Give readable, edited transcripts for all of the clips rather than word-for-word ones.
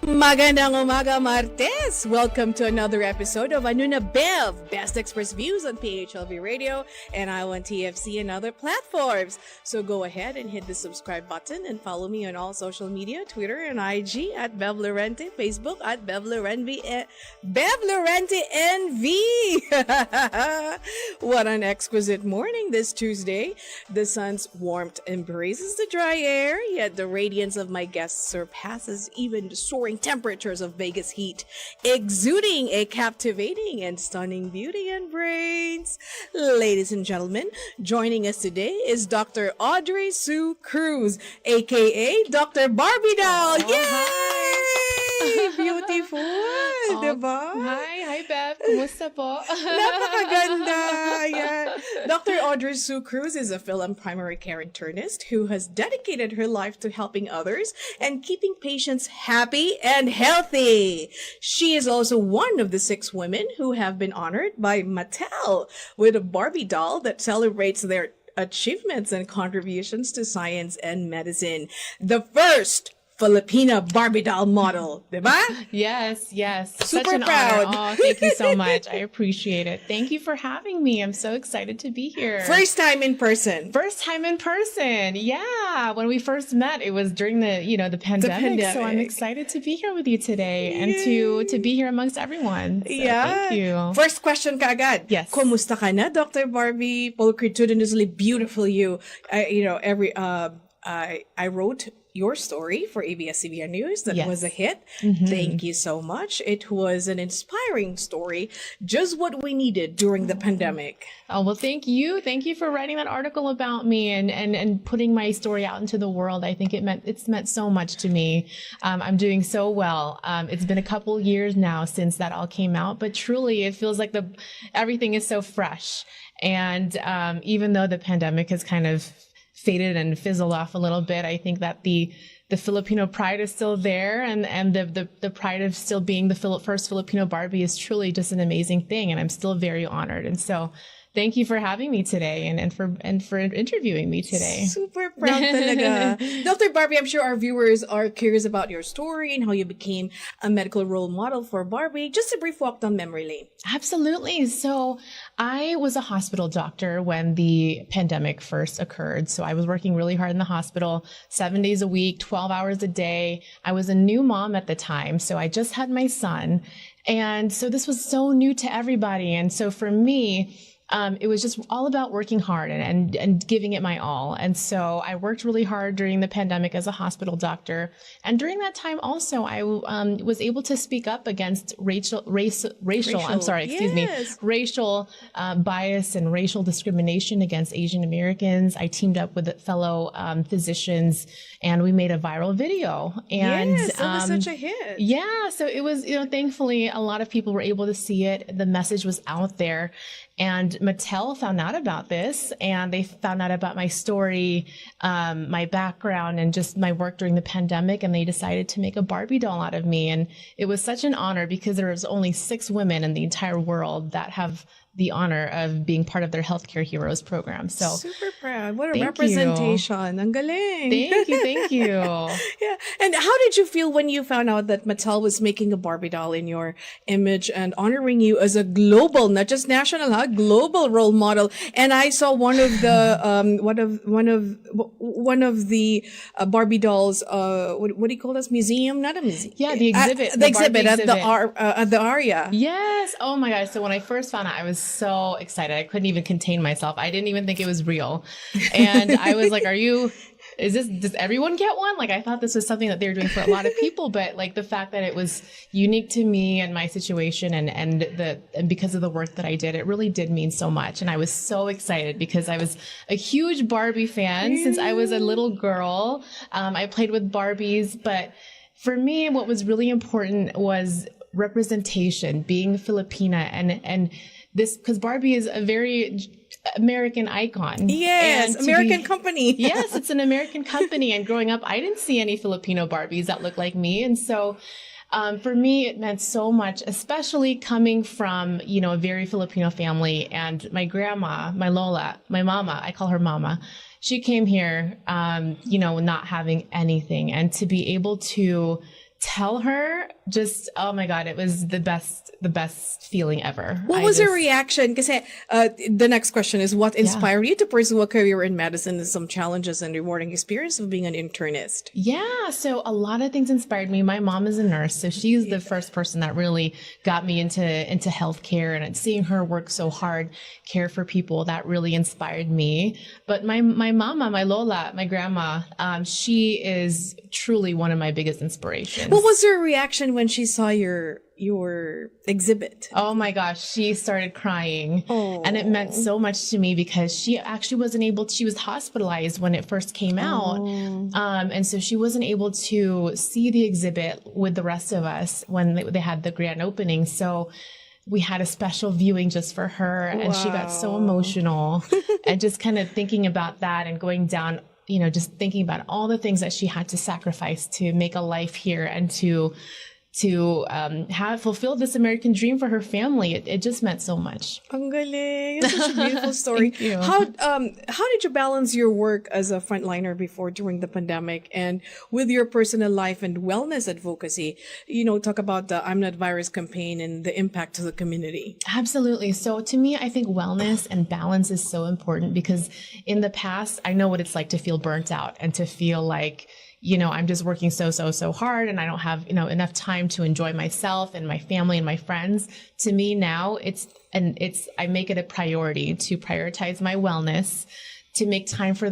Magandang umaga, Martes! Welcome to another episode of Ano Na Bev, Best Express Views on PHLV Radio and I1 TFC and other platforms. So go ahead and hit the subscribe button and follow me on all social media, Twitter and IG at Bev Llorente, Facebook at Bev Llorente, Bev Llorente NV. What an exquisite morning this Tuesday. The sun's warmth embraces the dry air, yet the radiance of my guests surpasses even the soaring temperatures of Vegas heat, exuding a captivating and stunning beauty and brains. Ladies and gentlemen, joining us today is Dr. Audrey Sue Cruz, aka Dr. Barbie Doll. Yay! Beautiful, diba? Hi Bev. Kumusta po? Napakaganda. Ayan. Dr. Audrey Sue Cruz is a film primary care internist who has dedicated her life to helping others and keeping patients happy and healthy. She is also one of the 6 women who have been honored by Mattel with a Barbie doll that celebrates their achievements and contributions to science and medicine. The first Filipina Barbie doll model, diba? Yes. Super Such an proud. honor. Oh, thank you so much. I appreciate it. Thank you for having me. I'm so excited to be here. First time in person. First time in person. Yeah. When we first met, it was during the pandemic. So I'm excited to be here with you today and to be here amongst everyone. So thank you. First question kaagad. Yes. Kumusta ka na, Dr. Barbie? Pulchritudinously beautiful you. I wrote your story for ABS-CBN News that was a hit. Mm-hmm. Thank you so much. It was an inspiring story, just what we needed during the pandemic. Oh, well, thank you. Thank you for writing that article about me and putting my story out into the world. I think it's meant so much to me. I'm doing so well. It's been a couple years now since that all came out, but truly it feels like everything is so fresh. And even though the pandemic has kind of faded and fizzled off a little bit, I think that the Filipino pride is still there, and the pride of still being the first Filipino Barbie is truly just an amazing thing, and I'm still very honored. And so thank you for having me today and for interviewing me today. Super proud talaga. Dr. Barbie, I'm sure our viewers are curious about your story and how you became a medical role model for Barbie. Just a brief walk down memory lane. Absolutely. So I was a hospital doctor when the pandemic first occurred. So I was working really hard in the hospital, 7 days a week, 12 hours a day. I was a new mom at the time. So I just had my son. And so this was so new to everybody. And so for me, it was just all about working hard and giving it my all. And so I worked really hard during the pandemic as a hospital doctor. And during that time also, I was able to speak up against racial bias and racial discrimination against Asian Americans. I teamed up with fellow physicians and we made a viral video. And yes, that was such a hit. Yeah. So it was, thankfully a lot of people were able to see it. The message was out there. And Mattel found out about this, and they found out about my story, my background, and just my work during the pandemic, and they decided to make a Barbie doll out of me. And it was such an honor because there was only 6 women in the entire world that have the honor of being part of their Healthcare Heroes program. So super proud. What a representation. Ang galing. Thank you. Yeah. And how did you feel when you found out that Mattel was making a Barbie doll in your image and honoring you as a global, not just national, global role model? And I saw one of the Barbie dolls. What do you call this? Museum? Not a museum. Yeah, the exhibit. The exhibit at the Aria. Yes. Oh my gosh. So when I first found out, I was so excited. I couldn't even contain myself. I didn't even think it was real. And I was like, does everyone get one? Like, I thought this was something that they were doing for a lot of people, but like the fact that it was unique to me and my situation and because of the work that I did, it really did mean so much. And I was so excited because I was a huge Barbie fan since I was a little girl. I played with Barbies, but for me, what was really important was representation, being Filipina and this, because Barbie is a very American icon. Yes, American company. Yes, it's an American company. And growing up, I didn't see any Filipino Barbies that looked like me. And so for me, it meant so much, especially coming from, a very Filipino family. And my grandma, my Lola, my mama, I call her mama. She came here, not having anything. And to be able to tell her, just, oh my God, it was the best feeling ever. What was your reaction? Kasi the next question is, what inspired you to pursue a career in medicine and some challenges and rewarding experience of being an internist? Yeah, so a lot of things inspired me. My mom is a nurse, so she's the first person that really got me into healthcare, and seeing her work so hard, care for people, that really inspired me. But my mama, my Lola, my grandma, she is truly one of my biggest inspirations. What was her reaction when she saw your exhibit? Oh my gosh, she started crying. Oh. And it meant so much to me because she actually wasn't able she was hospitalized when it first came out. And so she wasn't able to see the exhibit with the rest of us when they had the grand opening. So we had a special viewing just for her, and she got so emotional. And just kind of thinking about that and going down, just thinking about all the things that she had to sacrifice to make a life here and to have fulfilled this American dream for her family. It just meant so much. Ang galing. It's such a beautiful story. Thank you. How did you balance your work as a frontliner during the pandemic and with your personal life and wellness advocacy? Talk about the I'm Not Virus campaign and the impact to the community. Absolutely. So to me, I think wellness and balance is so important because in the past, I know what it's like to feel burnt out and to feel like, I'm just working so hard and I don't have, enough time to enjoy myself and my family and my friends. To me now, I make it a priority to prioritize my wellness, to make time for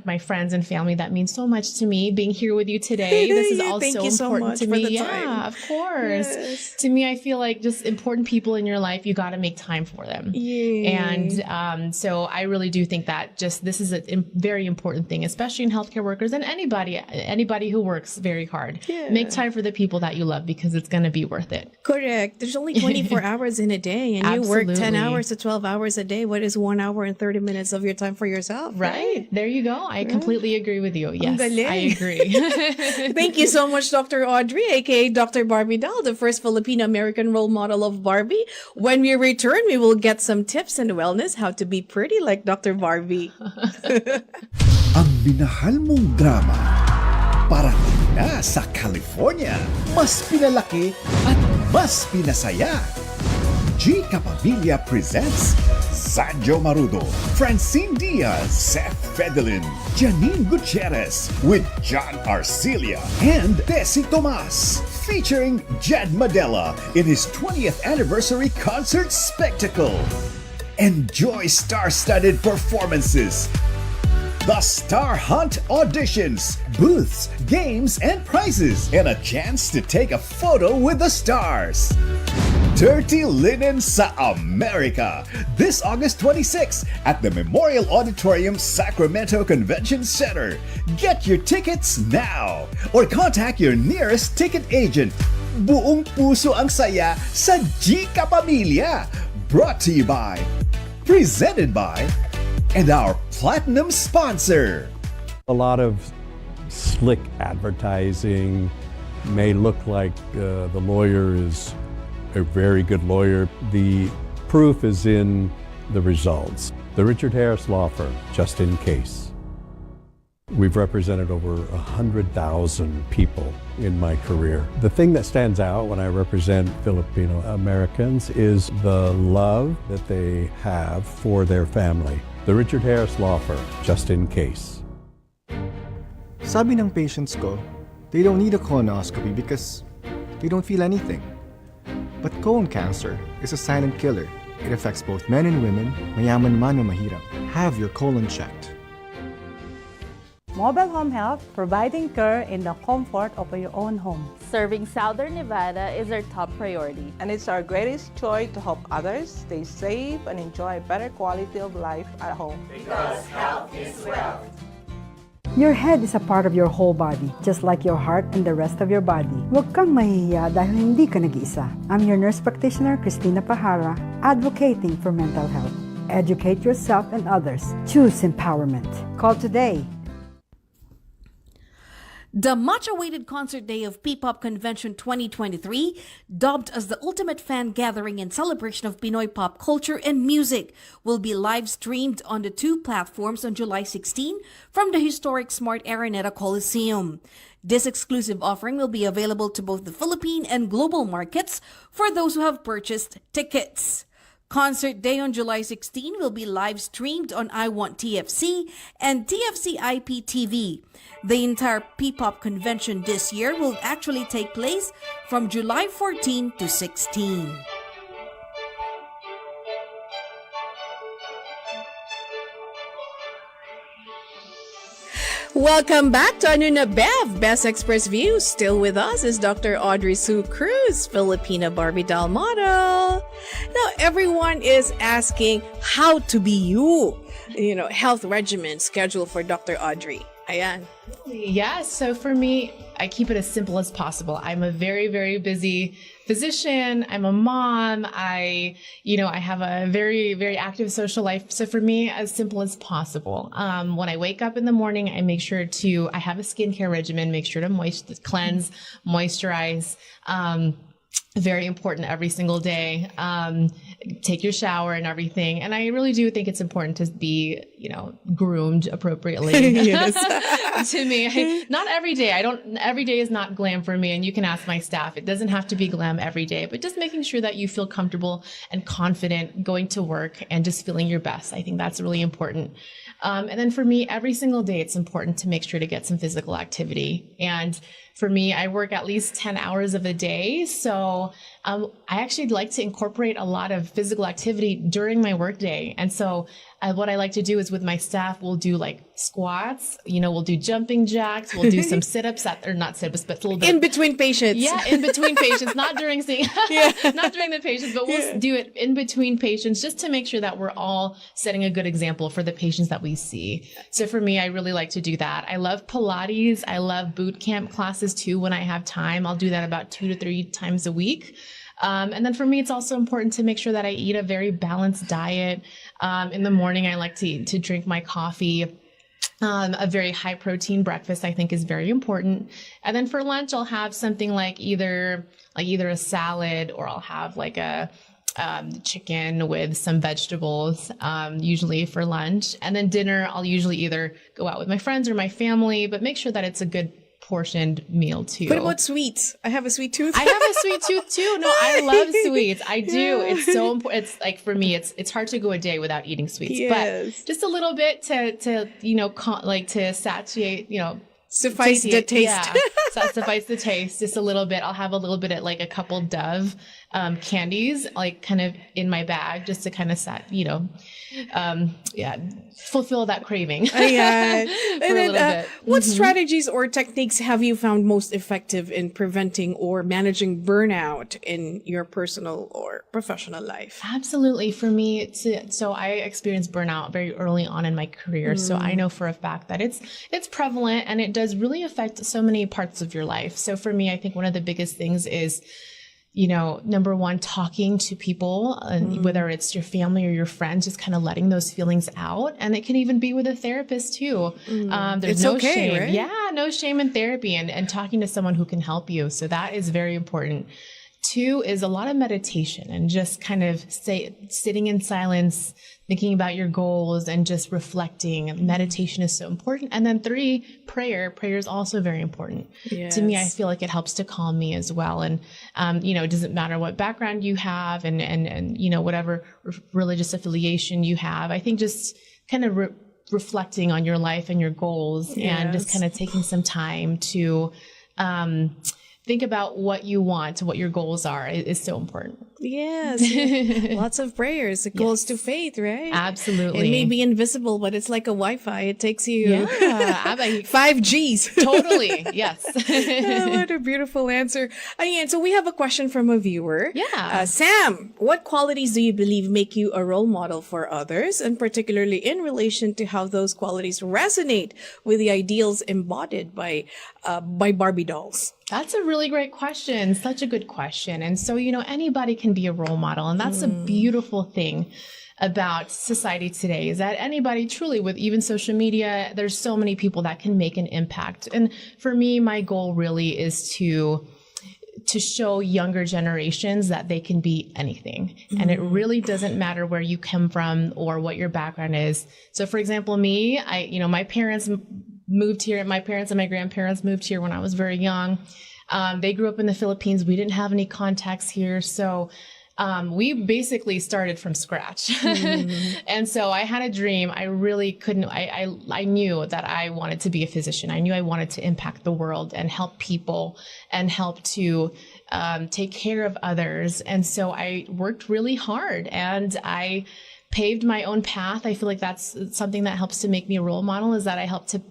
my friends and family. That means so much to me. Being here with you today, this is also important to me. Yeah, of course. Yes. To me, I feel like just important people in your life, you got to make time for them. Yeah. And so I really do think that this is a very important thing, especially in healthcare workers and anybody who works very hard. Yeah. Make time for the people that you love because it's going to be worth it. Correct. There's only 24 hours in a day, and you work 10 hours to 12 hours a day. What is 1 hour and 30 minutes of your time for yourself? Right. There you go. I completely agree with you. Yes, I agree. Thank you so much, Dr. Audrey, aka Dr. Barbie Doll, the first Filipino-American role model of Barbie. When we return, we will get some tips and wellness, how to be pretty like Dr. Barbie. Ang minahal mong drama, parating na sa California. Mas pinalaki at mas pinasaya. G Capabilia presents Sanjo Marudo, Francine Diaz, Seth Fedelin, Janine Gutierrez with John Arcilia, and Desi Tomas, featuring Jed Madela in his 20th anniversary concert spectacle. Enjoy star-studded performances, the Star Hunt auditions, booths, games, and prizes, and a chance to take a photo with the stars. Dirty Linen sa America, this August 26 at the Memorial Auditorium, Sacramento Convention Center. Get your tickets now or contact your nearest ticket agent. Buong puso ang saya sa G Capabilia. Brought to you by, presented by, and our platinum sponsor. A lot of slick advertising may look like the lawyer is a very good lawyer. The proof is in the results. The Richard Harris Law Firm, just in case. We've represented over 100,000 people in my career. The thing that stands out when I represent Filipino Americans is the love that they have for their family. The Richard Harris Law Firm, just in case. Sabi ng patients ko, they don't need a colonoscopy because they don't feel anything. But colon cancer is a silent killer. It affects both men and women, mayaman man o mahirap. Have your colon checked. Mobile Home Health, providing care in the comfort of your own home. Serving Southern Nevada is our top priority. And it's our greatest joy to help others stay safe and enjoy a better quality of life at home. Because health is wealth. Your head is a part of your whole body, just like your heart and the rest of your body. Huwag kang mahihiya dahil hindi ka nag-iisa. I'm your nurse practitioner, Cristina Pajara, advocating for mental health. Educate yourself and others. Choose empowerment. Call today. The much-awaited concert day of P-Pop Convention 2023, dubbed as the ultimate fan gathering and celebration of Pinoy pop culture and music, will be live-streamed on the two platforms on July 16 from the historic Smart Araneta Coliseum. This exclusive offering will be available to both the Philippine and global markets for those who have purchased tickets. Concert Day on July 16 will be live-streamed on I Want TFC and TFC IPTV. The entire P-Pop convention this year will actually take place from July 14 to 16. Welcome back to Ano Na Bev, Best Express Views. Still with us is Dr. Audrey Sue Cruz, Filipina Barbie doll model. Now, everyone is asking how to be you. Health regimen schedule for Dr. Audrey. Ayan. Yes. So for me, I keep it as simple as possible. I'm a very, very busy physician. I'm a mom. I have a very, very active social life. So for me, as simple as possible. When I wake up in the morning, I make sure I have a skincare regimen, make sure to cleanse, moisturize. Very important every single day. Take your shower and everything. And I really do think it's important to be, groomed appropriately. To me, not every day. Every day is not glam for me. And you can ask my staff. It doesn't have to be glam every day, but just making sure that you feel comfortable and confident going to work and just feeling your best. I think that's really important. And then for me, every single day, it's important to make sure to get some physical activity. And for me, I work at least 10 hours of a day. So I actually like to incorporate a lot of physical activity during my workday. And so what I like to do is with my staff, we'll do like squats, we'll do jumping jacks, we'll do some sit-ups or not sit-ups, but a little bit. In between patients. Yeah, in between patients, not during not during the patients, but we'll do it in between patients just to make sure that we're all setting a good example for the patients that we see. So for me, I really like to do that. I love Pilates. I love boot camp classes too. When I have time, I'll do that about 2 to 3 times a week. And then for me, it's also important to make sure that I eat a very balanced diet. In the morning, I like to drink my coffee. A very high protein breakfast, I think, is very important. And then for lunch, I'll have something like either a salad, or I'll have like a chicken with some vegetables, usually for lunch. And then dinner, I'll usually either go out with my friends or my family, but make sure that it's a good portioned meal too. What about sweets? I have a sweet tooth. I have a sweet tooth too. No, I love sweets. I do. Yeah. It's so important. It's like, for me, it's hard to go a day without eating sweets, but just a little bit to to satiate, suffice the taste. Yeah, suffice the taste. Just a little bit. I'll have a little bit of like a couple Dove candies, like kind of in my bag, just to kind of fulfill that craving. For a little bit. What strategies or techniques have you found most effective in preventing or managing burnout in your personal or professional life? Absolutely. For me, so I experienced burnout very early on in my career. So I know for a fact that it's prevalent, and it does really affect so many parts of your life. So for me, I think one of the biggest things is, number one, talking to people, whether it's your family or your friends, just kind of letting those feelings out. And it can even be with a therapist too. There's no shame. Right? Yeah, no shame in therapy, and talking to someone who can help you. So that is very important. 2 is a lot of meditation and just kind of sitting in silence, thinking about your goals and just reflecting. Meditation is so important. And then 3, prayer. Prayer is also very important. Yes. To me, I feel like it helps to calm me as well. And, it doesn't matter what background you have and whatever religious affiliation you have. I think just kind of reflecting on your life and your goals, and just kind of taking some time to, think about what you want, what your goals are, is so important. Yes. Lots of prayers. It goes to faith, right? Absolutely. It may be invisible, but it's like a Wi-Fi. It takes you 5 Gs. Totally. Yes. What a beautiful answer. Ayan, so we have a question from a viewer. Yeah. Sam, what qualities do you believe make you a role model for others, and particularly in relation to how those qualities resonate with the ideals embodied by Barbie dolls? That's a really great question. Such a good question. And so, anybody can be a role model, and that's a beautiful thing. about society today is that anybody truly, with even social media, there's so many people that can make an impact. And for me, my goal really is to show younger generations that they can be anything. And it really doesn't matter where you come from or what your background is. So for example, me, my parents moved here. My parents and my grandparents moved here when I was very young. They grew up in the Philippines. We didn't have any contacts here. So we basically started from scratch. And so I had a dream. I really couldn't, I knew that I wanted to be a physician. I knew I wanted to impact the world and help people and help to take care of others. And so I worked really hard and I paved my own path. I feel like that's something that helps to make me a role model, is that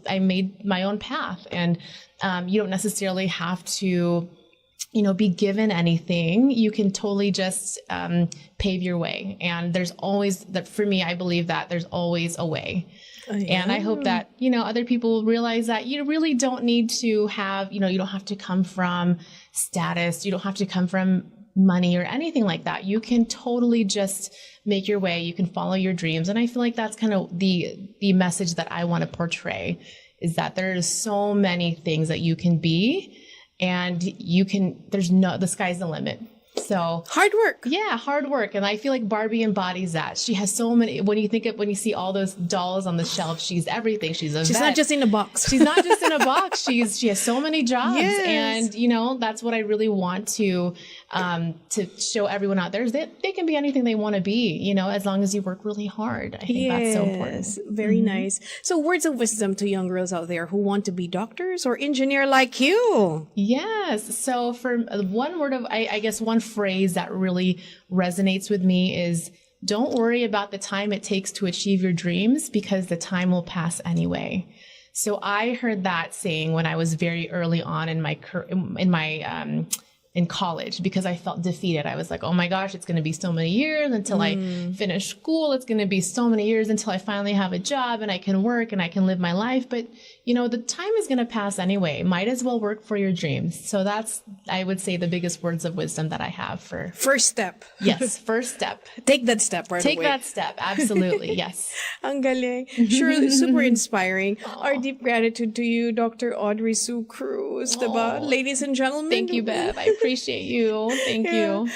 I made my own path. And you don't necessarily have to be given anything. You can totally just pave your way. And there's always that, for me, I believe that there's always a way. And I hope that, other people realize that you really don't need to have, you don't have to come from status. You don't have to come from money or anything like that. You can totally just make your way. You can follow your dreams. And I feel like that's kind of the message that I want to portray, is that there's so many things that you can be. And the sky's the limit. So hard work. Yeah, hard work. And I feel like Barbie embodies that. She has so many, when you see all those dolls on the shelf, she's everything. She's not just in a box. She's not just in a box. She has so many jobs. Yes. And, that's what I really want to show everyone out there, is that they can be anything they want to be, as long as you work really hard. I think that's so important. Very nice. So words of wisdom to young girls out there who want to be doctors or engineer like you. Yes. So for one word of, I guess one phrase that really resonates with me is, don't worry about the time it takes to achieve your dreams, because the time will pass anyway. So I heard that saying when I was very early on in college, because I felt defeated. I was like, oh my gosh, it's going to be so many years until I finish school. It's going to be so many years until I finally have a job and I can work and I can live my life. But, the time is going to pass anyway. Might as well work for your dreams. So that's, I would say, the biggest words of wisdom that I have for... First step. Yes, first step. Take that step right away. Take that step. Absolutely. Yes. Ang galing. Sure, super inspiring. Our deep gratitude to you, Dr. Audrey Sue Cruz. Diba? Ladies and gentlemen. Thank you, Bev. I appreciate you. Thank you.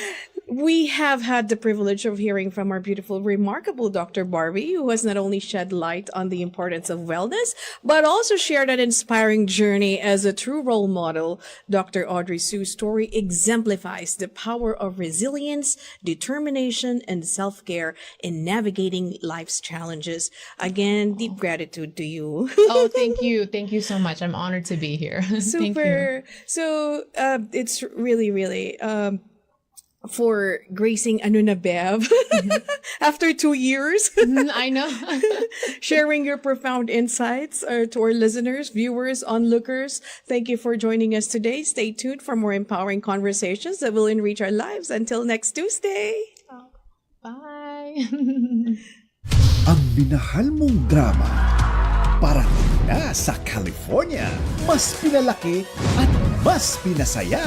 We have had the privilege of hearing from our beautiful, remarkable Dr. Barbie, who has not only shed light on the importance of wellness, but also shared an inspiring journey as a true role model. Dr. Audrey Sue's story exemplifies the power of resilience, determination, and self-care in navigating life's challenges. Again, deep gratitude to you. Oh, thank you. Thank you so much. I'm honored to be here. Super. Thank you. So it's really, really... for gracing Bev after 2 years. I know. Sharing your profound insights to our listeners, viewers, onlookers. Thank you for joining us today. Stay tuned for more empowering conversations that will enrich our lives. Until next Tuesday. Bye. Ang minahal mong drama, parating na sa California. Mas pinalaki at mas pinasaya.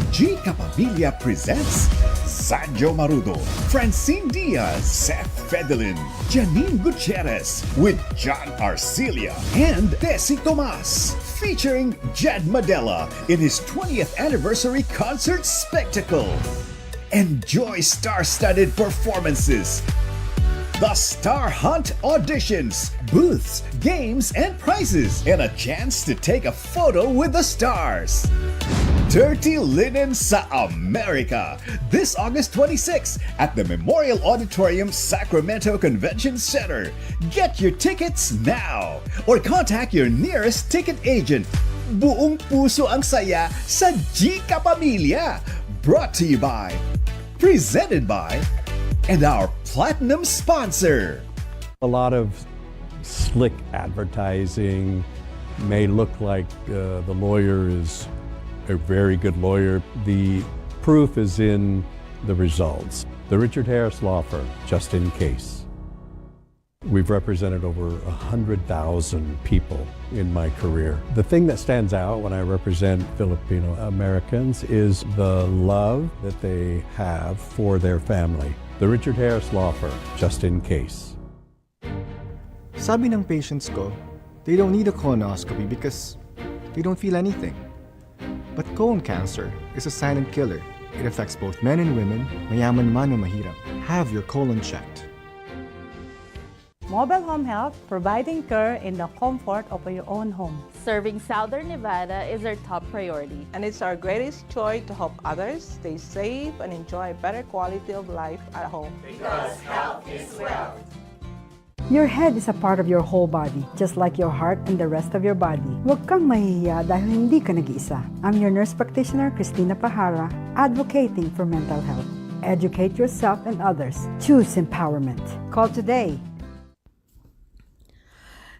G Capabilia presents Sanjo Marudo, Francine Diaz, Seth Fedelin, Janine Gutierrez with John Arcilia and Desi Tomas, featuring Jed Madela in his 20th anniversary concert spectacle. Enjoy star-studded performances, the Star Hunt auditions, booths, games, and prizes, and a chance to take a photo with the stars. Dirty Linen sa America, this August 26 at the Memorial Auditorium, Sacramento Convention Center. Get your tickets now or contact your nearest ticket agent. Buong puso ang saya sa G Capabilia. Brought to you by, presented by, and our platinum sponsor. A lot of slick advertising may look like the lawyer is a very good lawyer. The proof is in the results. The Richard Harris Law Firm, just in case. We've represented over 100,000 people in my career. The thing that stands out when I represent Filipino Americans is the love that they have for their family. The Richard Harris Law Firm, just in case. Sabi ng patients ko, they don't need a colonoscopy because they don't feel anything. But colon cancer is a silent killer. It affects both men and women, mayaman man o mahirap. Have your colon checked. Mobile Home Health, providing care in the comfort of your own home. Serving Southern Nevada is our top priority. And it's our greatest joy to help others stay safe and enjoy a better quality of life at home. Because health is wealth. Your head is a part of your whole body, just like your heart and the rest of your body. Huwag kang mahihiya dahil hindi ka nag-iisa. I'm your nurse practitioner, Christina Pahara, advocating for mental health. Educate yourself and others. Choose empowerment. Call today.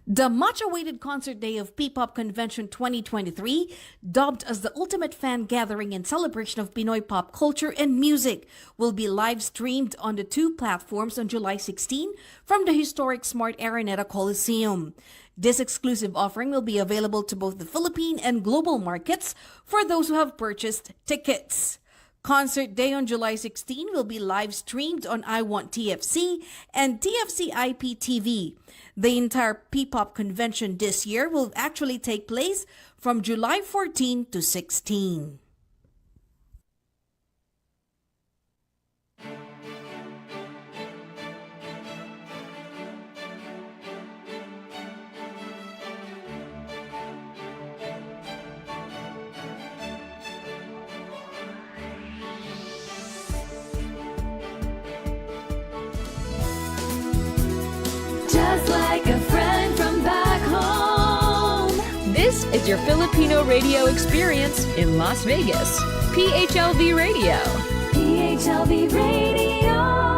The much-awaited concert day of P-Pop Convention 2023, dubbed as the ultimate fan gathering and celebration of Pinoy pop culture and music, will be live-streamed on the two platforms on July 16 from the historic Smart Araneta Coliseum. This exclusive offering will be available to both the Philippine and global markets for those who have purchased tickets. Concert Day on July 16 will be live-streamed on I Want TFC and TFC IPTV. The entire P-Pop convention this year will actually take place from July 14 to 16. Just like a friend from back home. This is your Filipino radio experience in Las Vegas. PHLV Radio. PHLV Radio.